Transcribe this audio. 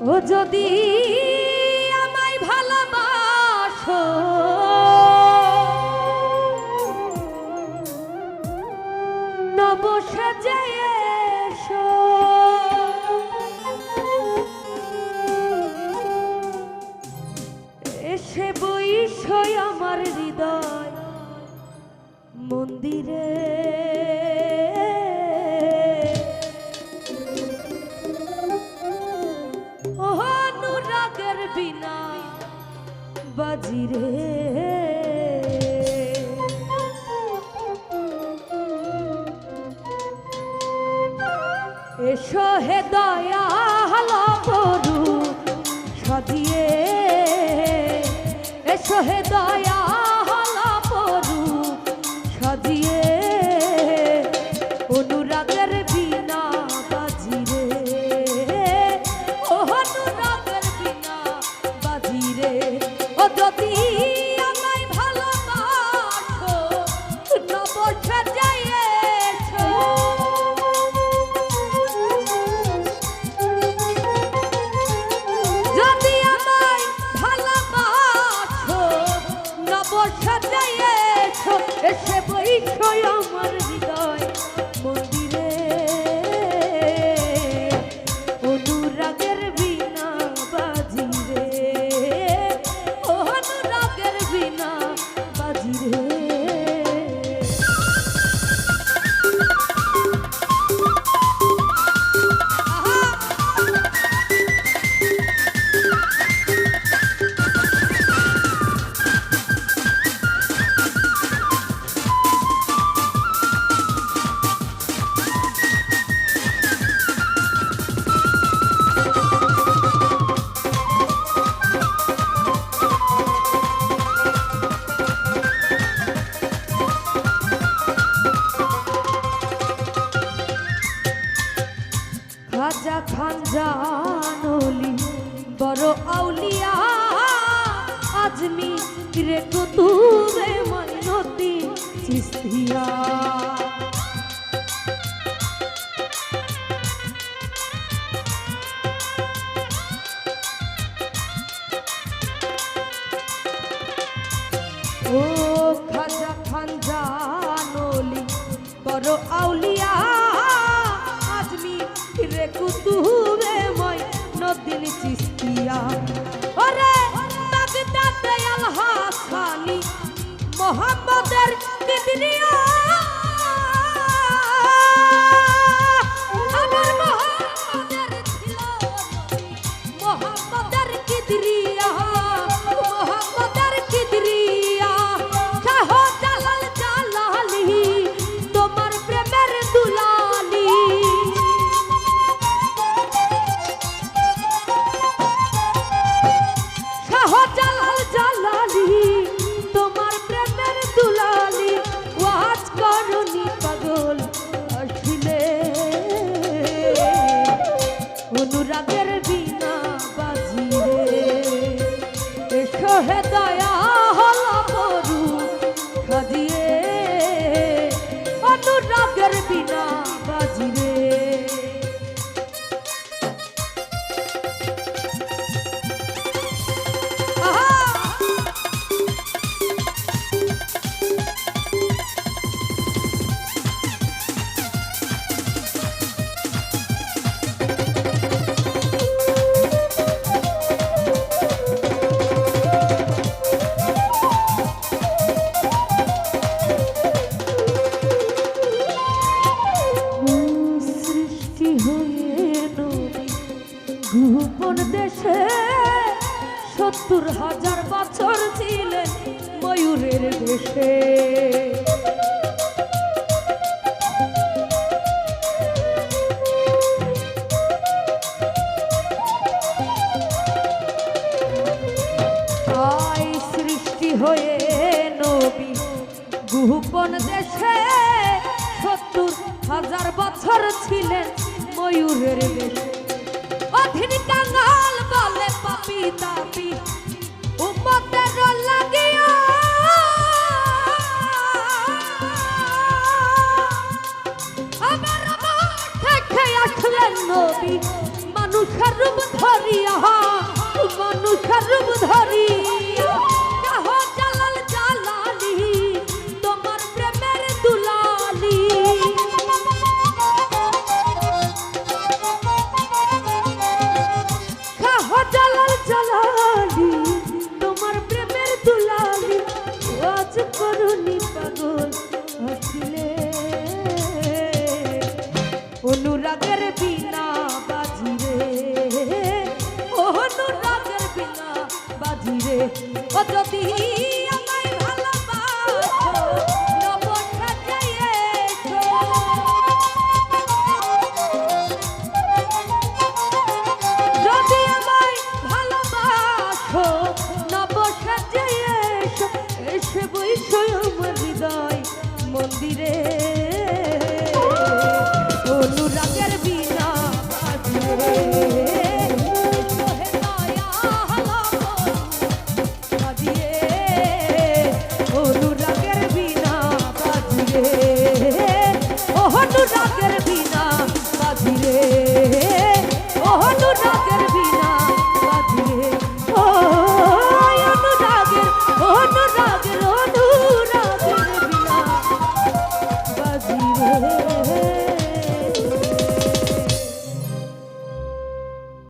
ও যদি আমায় ভালোবাসো নব সেজে এসো এসে বইসই আমার হৃদয় মন্দিরে অনুরাগের বিনা বাজিরে এসো হে দয়াল বধূ সাজিয়ে এসো হে দয়াল বধূ সাজিয়ে অনুরাগের বিনা বাজিরে ও অনুরাগের বিনা বাজিরে ও যদি আমায় ভালোবাসো নব সাজিয়ে এসে বইসই আমার হৃদয় মন্দিরে অনুরাগের বিনা বাজিরে অনুরাগের বিনা বাজিরে রাজা খান জানলি বড় আউলিয়া আজমি রে কুতুবে মইনতি চিস্তিয়া ও রাজা খান জানলি বড় আউলিয়া রে কুতুবে মইনউদ্দিন চিশতিয়া ওরে বাগদাদে আল হাসানি মোহাম্মদের কিদরিয়া আমার মোহাম্মদের ছিল মোহাম্মদের কিদরিয়া মোহাম্মদের কিদরিয়া শাহ জালাল জালালি তোমার প্রেমের দুলালি তোমার প্রেমের দুলালি ওয়াজ করনি পাগল আসিলে অনুরাগের বিনা বাজিরে এসো হে দয়াল বধূ সাজিয়ে অনুরাগের বিনা বাজিরে গোপন দেশে ৭০,০০০ বছর ছিলেন ময়ূরের দেশে তাই সৃষ্টি হয়ে নবী গোপন দেশে ৭০,০০০ বছর ছিলেন ময়ূরের দেশে অধীন কাঙ্গাল বলে পাপি তাপি উম্মতের লাগিয়া আমার মাঠে আসলেন নবী মানুষ মানুষের রূপ ধরিয়া মানুষের রূপ ধরিয়া কাহ জালাল জালালি তোমার প্রেমের দুলালি কাহ জালাল জালালি তোমার প্রেমের দুলালি আজ করুনি পাগল হচ্ছিলে অনুরাগের বিনা বাজিরে অনুরাগের বিনা বাজিরে ও যদি